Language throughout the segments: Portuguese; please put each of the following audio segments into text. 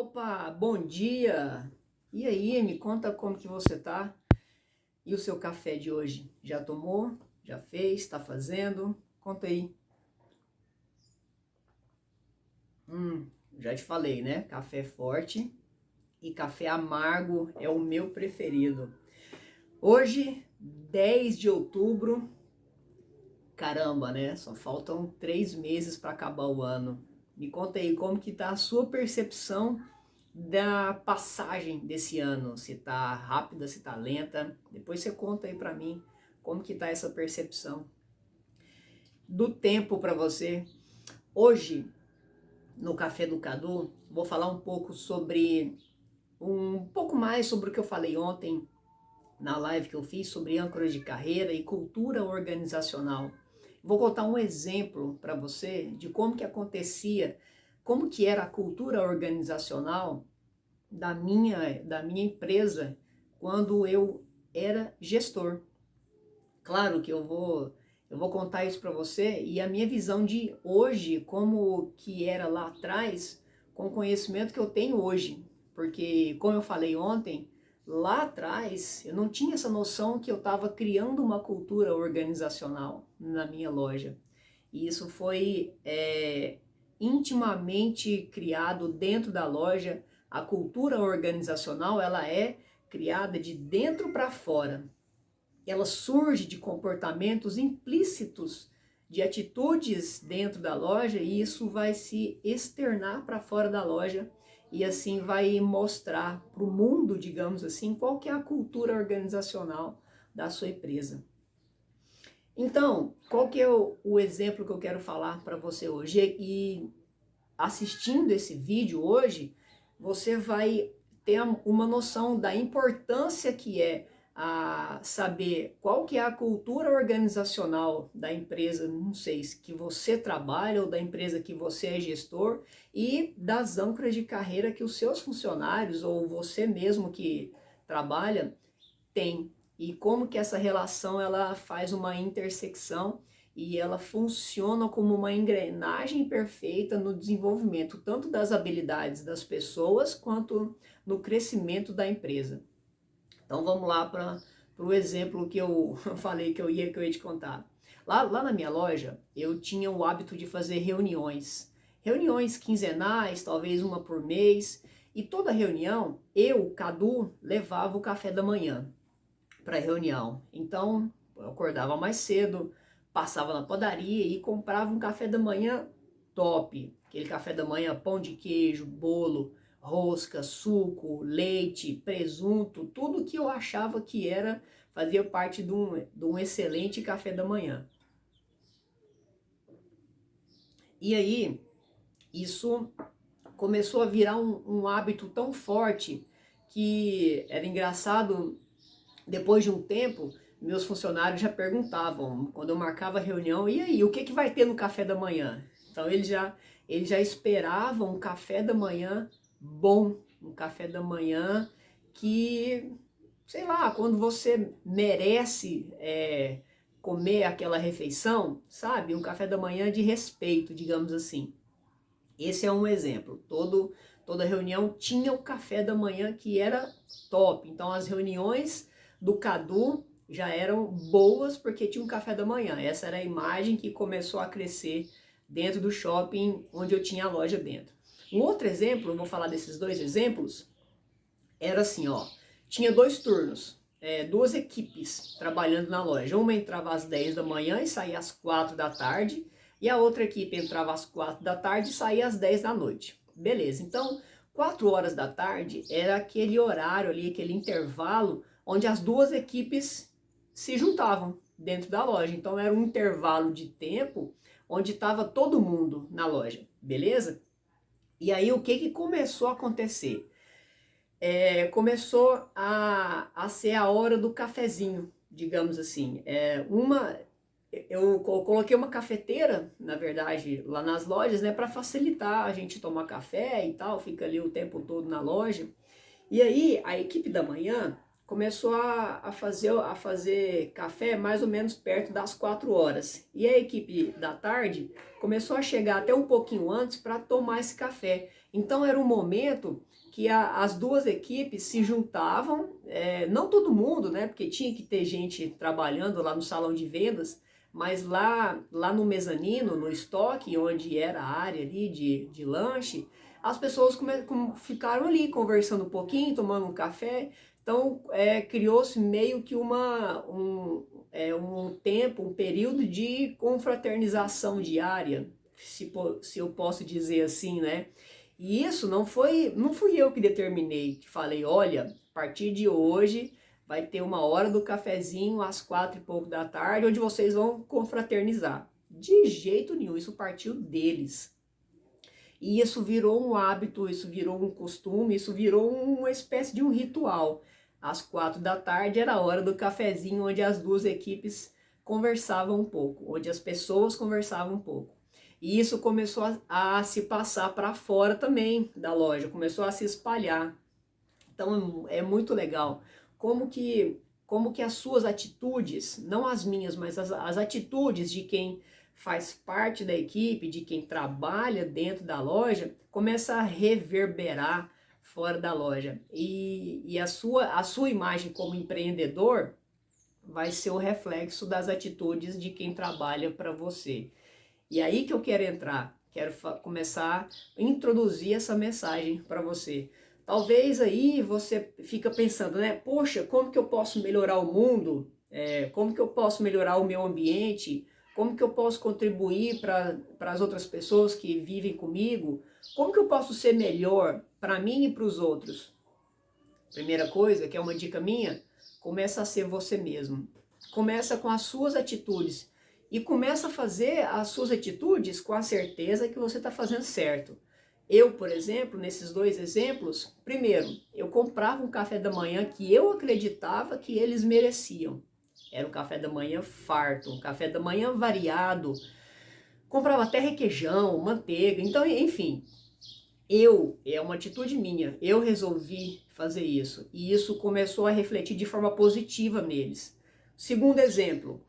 Opa, bom dia! E aí, me conta como que você tá? E o seu café de hoje? Já tomou? Já fez? Tá fazendo? Conta aí. Já te falei, né? Café forte e café amargo é o meu preferido. Hoje, 10 de outubro, caramba, né? Só faltam 3 meses para acabar o ano. Me conta aí como que tá a sua percepção da passagem desse ano, se tá rápida, se tá lenta. Depois você conta aí pra mim como que tá essa percepção do tempo para você. Hoje, no Café do Cadu, vou falar um pouco mais sobre o que eu falei ontem na live que eu fiz sobre âncoras de carreira e cultura organizacional. Vou contar um exemplo para você de como que acontecia, como que era a cultura organizacional da minha empresa quando eu era gestor. Claro que eu vou contar isso para você e a minha visão de hoje, como que era lá atrás, com o conhecimento que eu tenho hoje. Porque, como eu falei ontem, lá atrás eu não tinha essa noção que eu estava criando uma cultura organizacional na minha loja. E isso foi intimamente criado dentro da loja. A cultura organizacional ela é criada de dentro para fora. Ela surge de comportamentos implícitos, de atitudes dentro da loja, e isso vai se externar para fora da loja e assim vai mostrar para o mundo, digamos assim, qual que é a cultura organizacional da sua empresa. Então, qual que é o exemplo que eu quero falar para você hoje? E assistindo esse vídeo hoje, você vai ter uma noção da importância que é saber qual que é a cultura organizacional da empresa, não sei, que você trabalha ou da empresa que você é gestor e das âncoras de carreira que os seus funcionários ou você mesmo que trabalha tem e como que essa relação ela faz uma intersecção e ela funciona como uma engrenagem perfeita no desenvolvimento tanto das habilidades das pessoas quanto no crescimento da empresa. Então vamos lá para o exemplo que eu falei que eu ia te contar. Lá na minha loja eu tinha o hábito de fazer reuniões quinzenais, talvez uma por mês, e toda reunião eu, Cadu, levava o café da manhã para reunião. Então, eu acordava mais cedo, passava na padaria e comprava um café da manhã top. Aquele café da manhã, pão de queijo, bolo, rosca, suco, leite, presunto, tudo que eu achava que fazia parte de um excelente café da manhã. E aí, isso começou a virar um hábito tão forte que era engraçado. Depois de um tempo, meus funcionários já perguntavam, quando eu marcava a reunião, e aí, o que vai ter no café da manhã? Então eles já esperavam um café da manhã bom, um café da manhã que, sei lá, quando você merece comer aquela refeição, sabe? Um café da manhã de respeito, digamos assim. Esse é um exemplo. Toda reunião tinha o café da manhã que era top. Então as reuniões do Cadu já eram boas porque tinha um café da manhã. Essa era a imagem que começou a crescer dentro do shopping onde eu tinha a loja dentro. Um outro exemplo, eu vou falar desses dois exemplos, era assim, ó. Tinha dois turnos, duas equipes trabalhando na loja. Uma entrava às 10 da manhã e saía às 4 da tarde. E a outra equipe entrava às 4 da tarde e saía às 10 da noite. Beleza, então 4 horas da tarde era aquele horário ali, aquele intervalo onde as duas equipes se juntavam dentro da loja. Então era um intervalo de tempo onde estava todo mundo na loja, beleza? E aí o que começou a acontecer? Começou a ser a hora do cafezinho, digamos assim. Eu coloquei uma cafeteira, na verdade, lá nas lojas, né, para facilitar a gente tomar café e tal, fica ali o tempo todo na loja. E aí a equipe da manhã começou a fazer café mais ou menos perto das 4 horas. E a equipe da tarde começou a chegar até um pouquinho antes para tomar esse café. Então era um momento que as duas equipes se juntavam, não todo mundo, né? Porque tinha que ter gente trabalhando lá no salão de vendas, mas lá no mezanino, no estoque, onde era a área ali de lanche, as pessoas ficaram ali conversando um pouquinho, tomando um café. Então, criou-se meio que um tempo, um período de confraternização diária, se eu posso dizer assim, né? E isso não fui eu que determinei, que falei, olha, a partir de hoje vai ter uma hora do cafezinho às 4 e pouco da tarde, onde vocês vão confraternizar. De jeito nenhum, isso partiu deles. E isso virou um hábito, isso virou um costume, isso virou uma espécie de um ritual. Às 4 da tarde era a hora do cafezinho, onde as duas equipes conversavam um pouco, onde as pessoas conversavam um pouco. E isso começou a se passar para fora também da loja, começou a se espalhar. Então é muito legal como que as suas atitudes, não as minhas, mas as atitudes de quem faz parte da equipe, de quem trabalha dentro da loja, começa a reverberar fora da loja. E a sua imagem como empreendedor vai ser o reflexo das atitudes de quem trabalha para você. E aí que eu quero entrar, quero começar a introduzir essa mensagem para você. Talvez aí você fica pensando, né? Poxa, como que eu posso melhorar o mundo? Como que eu posso melhorar o meu ambiente? Como que eu posso contribuir para as outras pessoas que vivem comigo? Como que eu posso ser melhor para mim e para os outros? Primeira coisa, que é uma dica minha, começa a ser você mesmo. Começa com as suas atitudes. E começa a fazer as suas atitudes com a certeza que você está fazendo certo. Eu, por exemplo, nesses dois exemplos, primeiro, eu comprava um café da manhã que eu acreditava que eles mereciam. Era um café da manhã farto, um café da manhã variado. Comprava até requeijão, manteiga, então, enfim. É uma atitude minha, eu resolvi fazer isso. E isso começou a refletir de forma positiva neles. Segundo exemplo,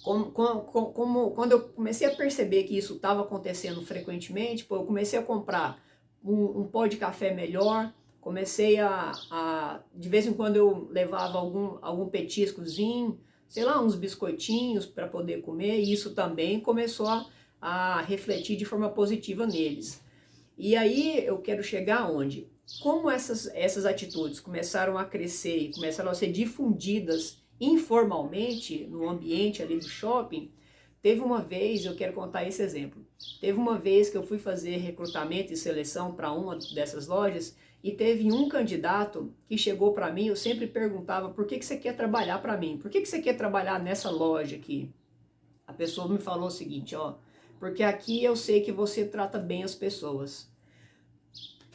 quando eu comecei a perceber que isso estava acontecendo frequentemente, eu comecei a comprar um pó de café melhor, comecei de vez em quando eu levava algum petiscozinho, sei lá, uns biscoitinhos para poder comer, e isso também começou a refletir de forma positiva neles. E aí eu quero chegar aonde? Como essas atitudes começaram a crescer e começaram a ser difundidas informalmente no ambiente ali do shopping, teve uma vez, eu quero contar esse exemplo, teve uma vez que eu fui fazer recrutamento e seleção para uma dessas lojas e teve um candidato que chegou para mim, eu sempre perguntava, por que você quer trabalhar para mim? Por que você quer trabalhar nessa loja aqui? A pessoa me falou o seguinte, ó, porque aqui eu sei que você trata bem as pessoas.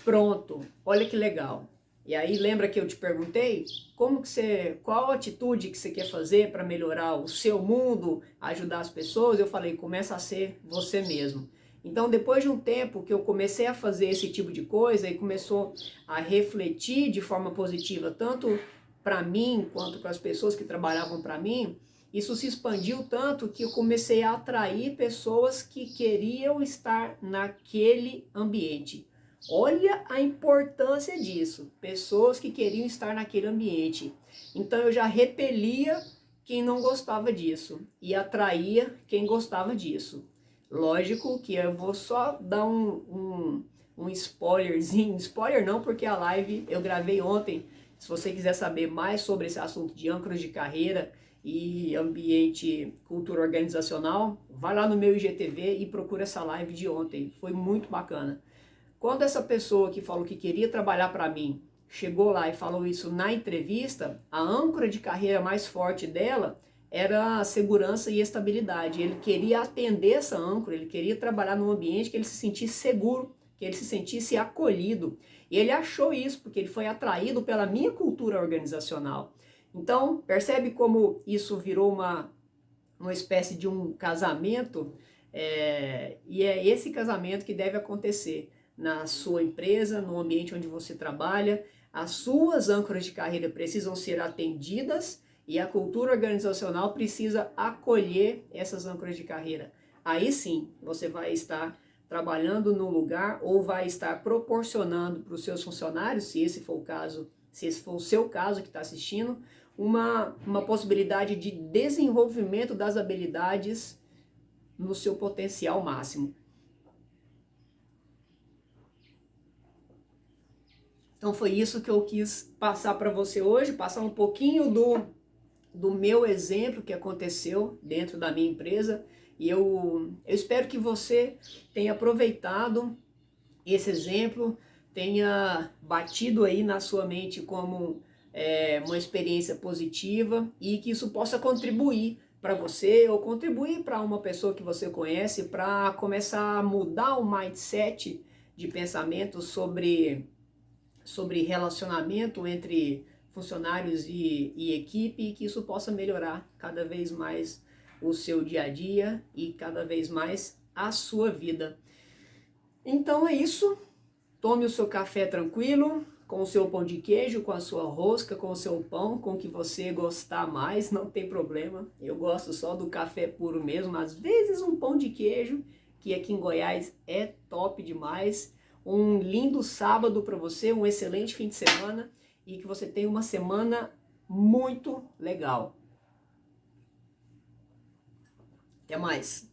Pronto, olha que legal. E aí lembra que eu te perguntei qual a atitude que você quer fazer para melhorar o seu mundo, ajudar as pessoas? Eu falei, começa a ser você mesmo. Então depois de um tempo que eu comecei a fazer esse tipo de coisa e começou a refletir de forma positiva tanto para mim quanto para as pessoas que trabalhavam para mim, isso se expandiu tanto que eu comecei a atrair pessoas que queriam estar naquele ambiente. Olha a importância disso, pessoas que queriam estar naquele ambiente. Então eu já repelia quem não gostava disso e atraía quem gostava disso. Lógico que eu vou só dar um spoilerzinho, spoiler não, porque a live eu gravei ontem. Se você quiser saber mais sobre esse assunto de âncoras de carreira e ambiente, cultura organizacional, vai lá no meu IGTV e procura essa live de ontem, foi muito bacana. Quando essa pessoa que falou que queria trabalhar para mim chegou lá e falou isso na entrevista, a âncora de carreira mais forte dela era a segurança e estabilidade. Ele queria atender essa âncora, ele queria trabalhar num ambiente que ele se sentisse seguro, que ele se sentisse acolhido. E ele achou isso porque ele foi atraído pela minha cultura organizacional. Então, percebe como isso virou uma espécie de um casamento, e é esse casamento que deve acontecer na sua empresa, no ambiente onde você trabalha. As suas âncoras de carreira precisam ser atendidas e a cultura organizacional precisa acolher essas âncoras de carreira. Aí sim, você vai estar trabalhando no lugar ou vai estar proporcionando para os seus funcionários, se esse for o caso, se esse for o seu caso que está assistindo, uma possibilidade de desenvolvimento das habilidades no seu potencial máximo. Então foi isso que eu quis passar para você hoje, passar um pouquinho do meu exemplo que aconteceu dentro da minha empresa. E eu espero que você tenha aproveitado esse exemplo, tenha batido aí na sua mente como uma experiência positiva e que isso possa contribuir para você ou contribuir para uma pessoa que você conhece para começar a mudar o mindset de pensamento sobre relacionamento entre funcionários e equipe, e que isso possa melhorar cada vez mais o seu dia a dia e cada vez mais a sua vida. Então é isso. Tome o seu café tranquilo, com o seu pão de queijo, com a sua rosca, com o seu pão, com o que você gostar mais, não tem problema. Eu gosto só do café puro mesmo, às vezes um pão de queijo, que aqui em Goiás é top demais. Um lindo sábado para você, um excelente fim de semana e que você tenha uma semana muito legal. Até mais!